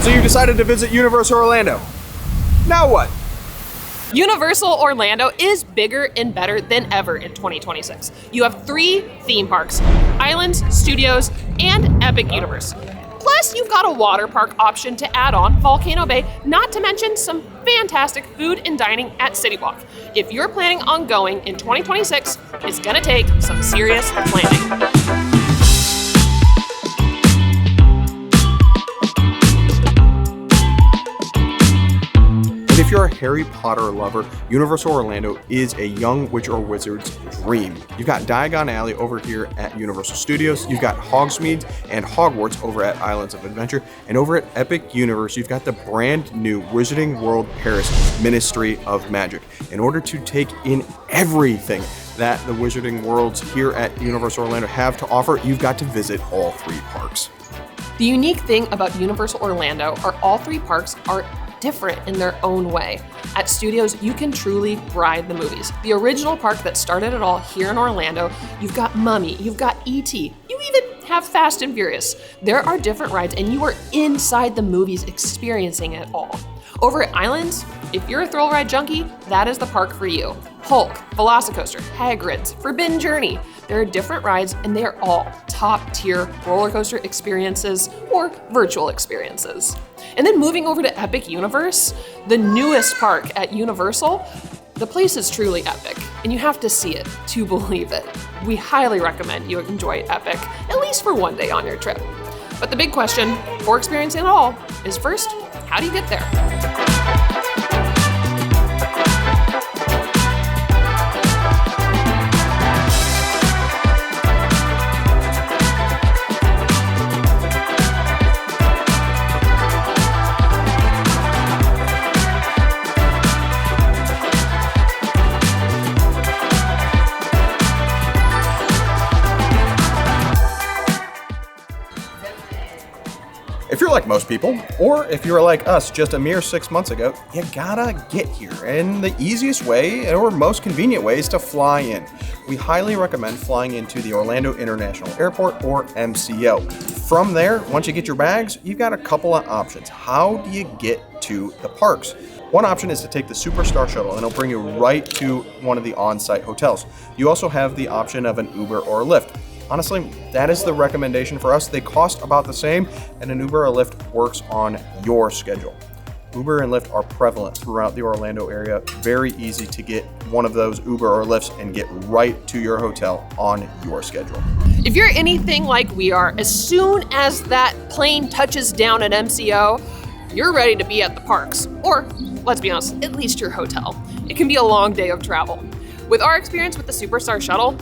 So you decided to visit Universal Orlando. Now what? Universal Orlando is bigger and better than ever in 2026. You have 3 theme parks: Islands, Studios, and Epic Universe. Plus, you've got a water park option to add on, Volcano Bay, not to mention some fantastic food and dining at City Walk. If you're planning on going in 2026, it's gonna take some serious planning. If you're a Harry Potter lover, Universal Orlando is a young witch or wizard's dream. You've got Diagon Alley over here at Universal Studios, you've got Hogsmeade and Hogwarts over at Islands of Adventure, and over at Epic Universe, you've got the brand new Wizarding World Paris Ministry of Magic. In order to take in everything that the Wizarding Worlds here at Universal Orlando have to offer, you've got to visit all 3 parks. The unique thing about Universal Orlando are all 3 parks are different in their own way. At Studios, you can truly ride the movies. The original park that started it all here in Orlando, you've got Mummy, you've got E.T., you even have Fast and Furious. There are different rides and you are inside the movies experiencing it all. Over at Islands, if you're a thrill ride junkie, that is the park for you. Hulk, Velocicoaster, Hagrid's, Forbidden Journey. There are different rides and they are all top tier roller coaster experiences or virtual experiences. And then moving over to Epic Universe, the newest park at Universal, the place is truly epic and you have to see it to believe it. We highly recommend you enjoy Epic, at least for one day on your trip. But the big question for experiencing it all is first, how do you get there? If you're like most people, or if you're like us just a mere 6 months ago, you gotta get here. And the easiest way, or most convenient way, is to fly in. We highly recommend flying into the Orlando International Airport, or MCO. From there, once you get your bags, you've got a couple of options. How do you get to the parks? One option is to take the Superstar Shuttle, and it'll bring you right to one of the on-site hotels. You also have the option of an Uber or a Lyft. Honestly, that is the recommendation for us. They cost about the same, and an Uber or Lyft works on your schedule. Uber and Lyft are prevalent throughout the Orlando area. Very easy to get one of those Uber or Lyfts and get right to your hotel on your schedule. If you're anything like we are, as soon as that plane touches down at MCO, you're ready to be at the parks, or let's be honest, at least your hotel. It can be a long day of travel. With our experience with the Superstar Shuttle,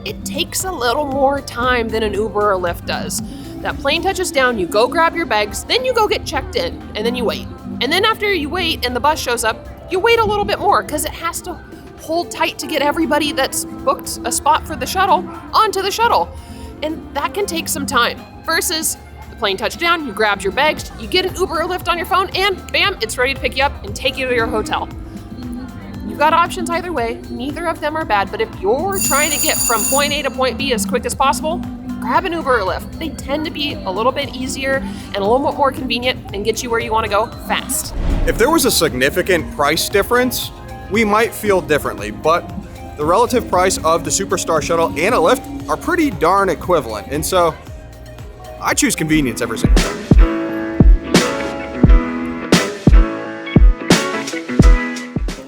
it takes a little more time than an Uber or Lyft does. That plane touches down, you go grab your bags, then you go get checked in, and then you wait. And then after you wait and the bus shows up, you wait a little bit more because it has to hold tight to get everybody that's booked a spot for the shuttle onto the shuttle. And that can take some time. Versus the plane touched down, you grab your bags, you get an Uber or Lyft on your phone, and bam, it's ready to pick you up and take you to your hotel. You've got options either way. Neither of them are bad, but if you're trying to get from point A to point B as quick as possible, grab an Uber or Lyft. They tend to be a little bit easier and a little bit more convenient and get you where you want to go fast. If there was a significant price difference, we might feel differently, but the relative price of the Superstar Shuttle and a Lyft are pretty darn equivalent, and so I choose convenience every single time.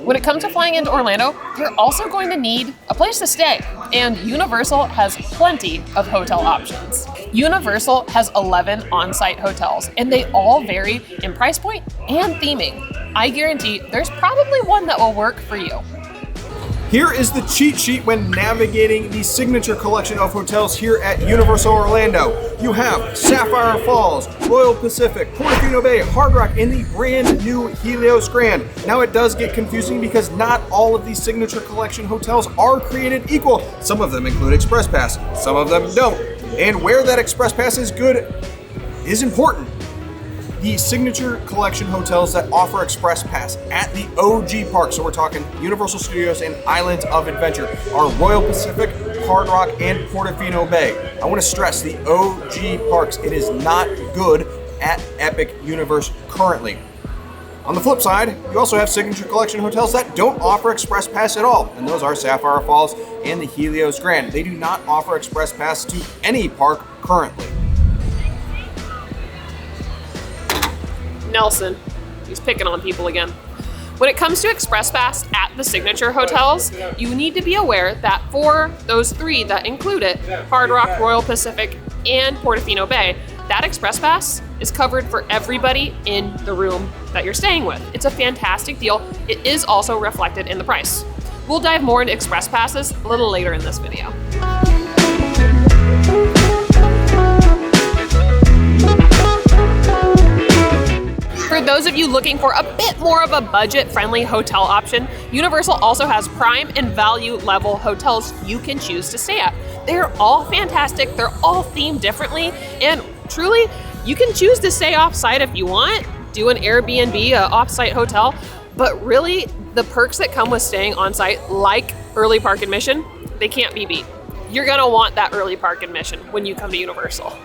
When it comes to flying into Orlando, you're also going to need a place to stay, and Universal has plenty of hotel options. Universal has 11 on-site hotels, and they all vary in price point and theming. I guarantee there's probably one that will work for you. Here is the cheat sheet when navigating the Signature Collection of hotels here at Universal Orlando. You have Sapphire Falls, Royal Pacific, Portofino Bay, Hard Rock, and the brand new Helios Grand. Now it does get confusing because not all of these Signature Collection hotels are created equal. Some of them include Express Pass, some of them don't. And where that Express Pass is good is important. The Signature Collection hotels that offer Express Pass at the OG park, so we're talking Universal Studios and Islands of Adventure, are Royal Pacific, Hard Rock, and Portofino Bay. I want to stress the OG parks. It is not good at Epic Universe currently. On the flip side, you also have Signature Collection hotels that don't offer Express Pass at all, and those are Sapphire Falls and the Helios Grand. They do not offer Express Pass to any park currently. Nelson, he's picking on people again. When it comes to Express Pass at the Signature hotels, you need to be aware that for those three that include it, Hard Rock, Royal Pacific, and Portofino Bay, that Express Pass is covered for everybody in the room that you're staying with. It's a fantastic deal. It is also reflected in the price. We'll dive more into Express Passes a little later in this video. For those of you looking for a bit more of a budget-friendly hotel option, Universal also has prime and value level hotels you can choose to stay at. They're all fantastic, they're all themed differently, and truly, you can choose to stay off-site if you want, do an Airbnb, an off-site hotel, but really, the perks that come with staying on-site, like early park admission, they can't be beat. You're gonna want that early park admission when you come to Universal.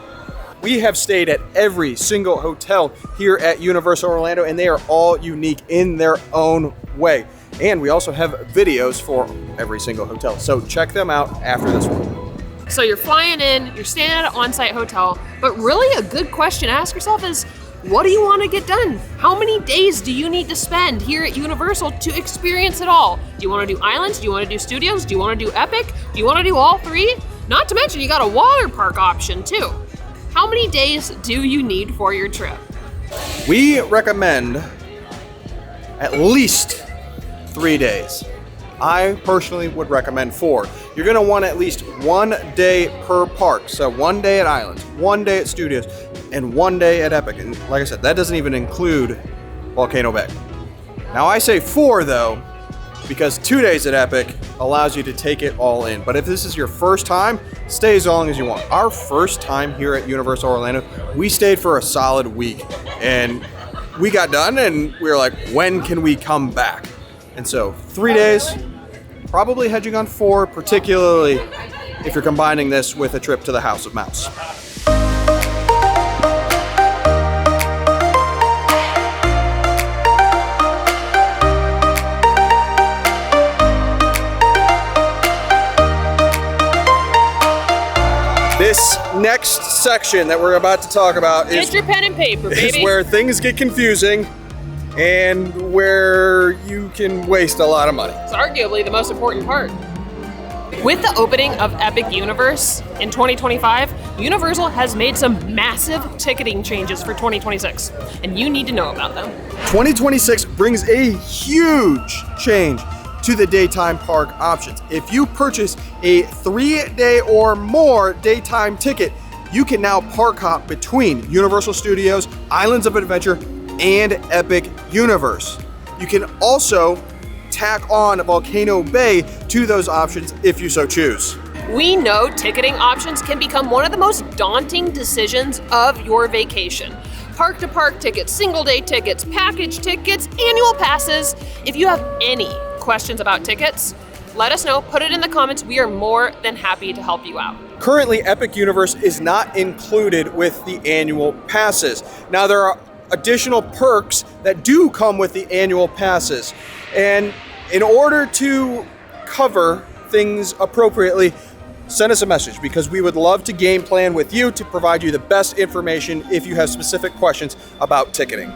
We have stayed at every single hotel here at Universal Orlando, and they are all unique in their own way. And we also have videos for every single hotel, so check them out after this one. So you're flying in, you're staying at an on-site hotel, but really a good question to ask yourself is, what do you want to get done? How many days do you need to spend here at Universal to experience it all? Do you want to do islands? Do you want to do studios? Do you want to do Epic? Do you want to do all three? Not to mention you got a water park option too. How many days do you need for your trip? We recommend at least 3 days. I personally would recommend 4. You're gonna want at least 1 day per park. So 1 day at Islands, 1 day at Studios, and 1 day at Epic. And like I said, that doesn't even include Volcano Bay. Now I say 4 though, because 2 days at Epic allows you to take it all in. But if this is your first time, stay as long as you want. Our first time here at Universal Orlando, we stayed for a solid week, and we got done and we were like, when can we come back? And so 3 days, probably hedging on 4, particularly if you're combining this with a trip to the House of Mouse. This next section that we're about to talk about Get your pen and paper, baby. is where things get confusing and where you can waste a lot of money. It's arguably the most important part. With the opening of Epic Universe in 2025, Universal has made some massive ticketing changes for 2026, and you need to know about them. 2026 brings a huge change to the daytime park options. If you purchase a 3-day or more daytime ticket, you can now park hop between Universal Studios, Islands of Adventure, and Epic Universe. You can also tack on Volcano Bay to those options if you so choose. We know ticketing options can become one of the most daunting decisions of your vacation. Park-to-park tickets, single-day tickets, package tickets, annual passes. If you have any questions about tickets, let us know, put it in the comments. We are more than happy to help you out. Currently, Epic Universe is not included with the annual passes. Now, there are additional perks that do come with the annual passes. And in order to cover things appropriately, send us a message, because we would love to game plan with you to provide you the best information if you have specific questions about ticketing.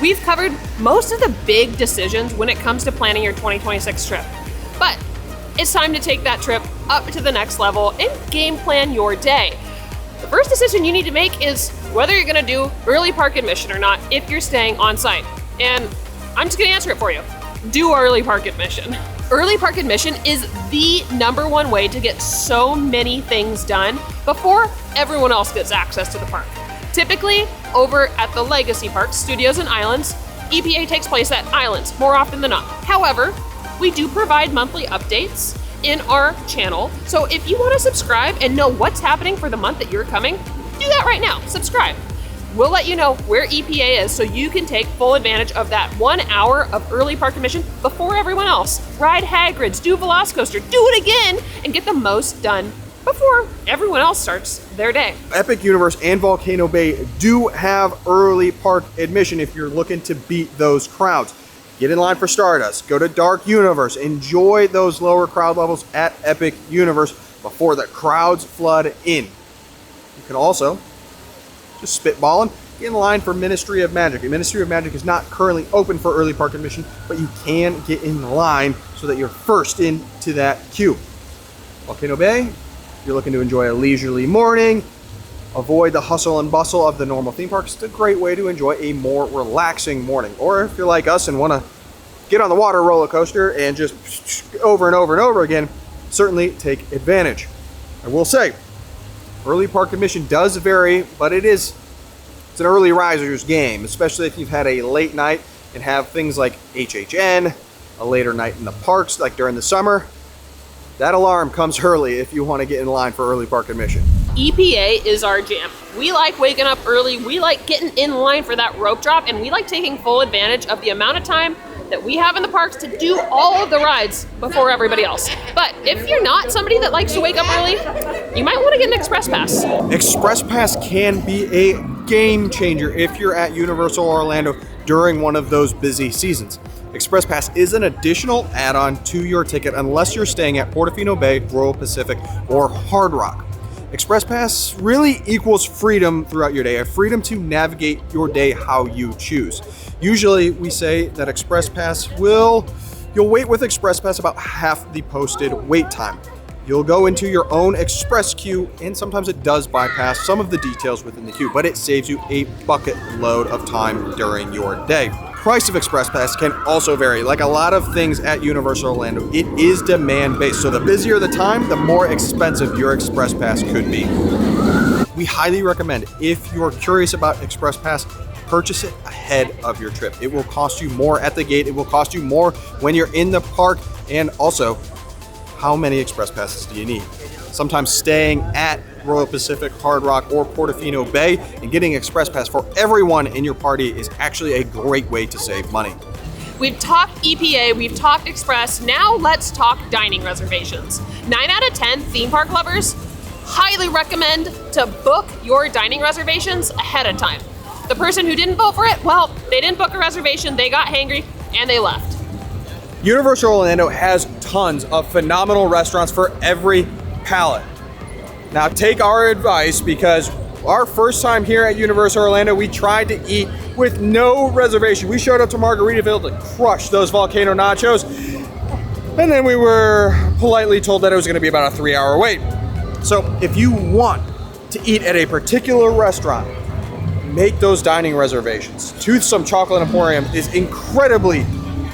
We've covered most of the big decisions when it comes to planning your 2026 trip, but it's time to take that trip up to the next level and game plan your day. The first decision you need to make is whether you're gonna do early park admission or not if you're staying on site. And I'm just gonna answer it for you. Do early park admission. Early park admission is the #1 way to get so many things done before everyone else gets access to the park. Typically, over at the Legacy Parks, Studios and Islands, EPA takes place at Islands more often than not. However, we do provide monthly updates in our channel. So if you want to subscribe and know what's happening for the month that you're coming, do that right now. Subscribe. We'll let you know where EPA is so you can take full advantage of that 1 hour of early park admission before everyone else. Ride Hagrid's, do Velocicoaster, do it again, and get the most done before everyone else starts their day. Epic Universe and Volcano Bay do have early park admission if you're looking to beat those crowds. Get in line for Stardust, go to Dark Universe, enjoy those lower crowd levels at Epic Universe before the crowds flood in. You can also, just spitballing, get in line for Ministry of Magic. Ministry of Magic is not currently open for early park admission, but you can get in line so that you're first into that queue. Volcano Bay, if you're looking to enjoy a leisurely morning, avoid the hustle and bustle of the normal theme parks, it's a great way to enjoy a more relaxing morning. Or if you're like us and want to get on the water roller coaster and just over and over and over again, certainly take advantage. I will say, early park admission does vary, but it's an early riser's game, especially if you've had a late night and have things like HHN, a later night in the parks like during the summer. That alarm comes early if you want to get in line for early park admission. EPA is our jam. We like waking up early, we like getting in line for that rope drop, and we like taking full advantage of the amount of time that we have in the parks to do all of the rides before everybody else. But if you're not somebody that likes to wake up early, you might want to get an Express Pass. Express Pass can be a game changer if you're at Universal Orlando during one of those busy seasons. Express Pass is an additional add-on to your ticket unless you're staying at Portofino Bay, Royal Pacific, or Hard Rock. Express Pass really equals freedom throughout your day, a freedom to navigate your day how you choose. Usually we say that Express Pass you'll wait with Express Pass about half the posted wait time. You'll go into your own express queue, and sometimes it does bypass some of the details within the queue, but it saves you a bucket load of time during your day. Price of Express Pass can also vary. Like a lot of things at Universal Orlando, it is demand-based. So the busier the time, the more expensive your Express Pass could be. We highly recommend, if you're curious about Express Pass, purchase it ahead of your trip. It will cost you more at the gate. It will cost you more when you're in the park. And also, how many Express Passes do you need? Sometimes staying at Royal Pacific, Hard Rock, or Portofino Bay and getting Express Pass for everyone in your party is actually a great way to save money. We've talked EPA, we've talked Express, now let's talk dining reservations. 9 out of 10 theme park lovers highly recommend to book your dining reservations ahead of time. The person who didn't vote for it, well, they didn't book a reservation, they got hangry, and they left. Universal Orlando has tons of phenomenal restaurants for every palate. Now take our advice, because our first time here at Universal Orlando, we tried to eat with no reservation. We showed up to Margaritaville to crush those volcano nachos, and then we were politely told that it was going to be about a 3-hour wait. So if you want to eat at a particular restaurant, make those dining reservations. Toothsome Chocolate Emporium is incredibly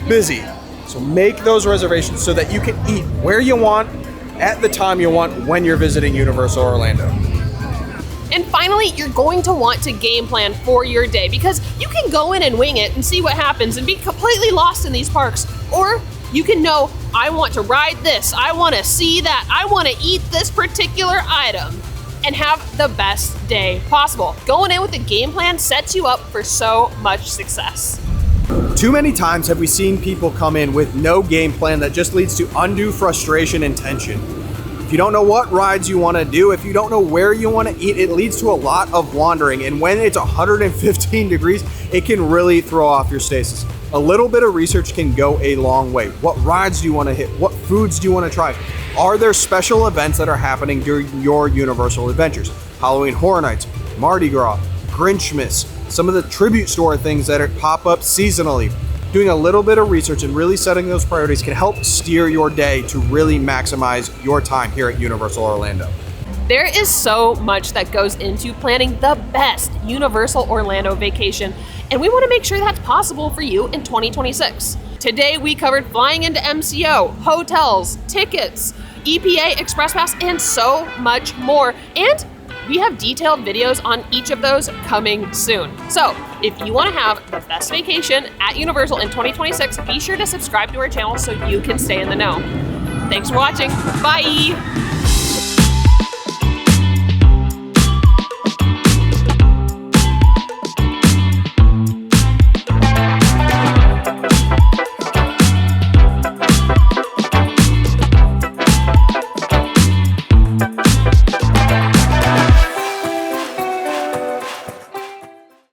busy, so make those reservations so that you can eat where you want, at the time you want, when you're visiting Universal Orlando. And finally, you're going to want to game plan for your day, because you can go in and wing it and see what happens and be completely lost in these parks. Or you can know, I want to ride this, I want to see that, I want to eat this particular item, and have the best day possible. Going in with a game plan sets you up for so much success. Too many times have we seen people come in with no game plan that just leads to undue frustration and tension. If you don't know what rides you want to do, if you don't know where you want to eat, it leads to a lot of wandering. And when it's 115 degrees, it can really throw off your stasis. A little bit of research can go a long way. What rides do you want to hit? What foods do you want to try? Are there special events that are happening during your Universal adventures? Halloween Horror Nights, Mardi Gras, Grinchmas, some of the tribute store things that pop up seasonally. Doing a little bit of research and really setting those priorities can help steer your day to really maximize your time here at Universal Orlando. There is so much that goes into planning the best Universal Orlando vacation, and we want to make sure that's possible for you in 2026. Today we covered flying into MCO, hotels, tickets, EPA, Express Pass, and so much more. And we have detailed videos on each of those coming soon. So if you want to have the best vacation at Universal in 2026, be sure to subscribe to our channel so you can stay in the know. Thanks for watching. Bye.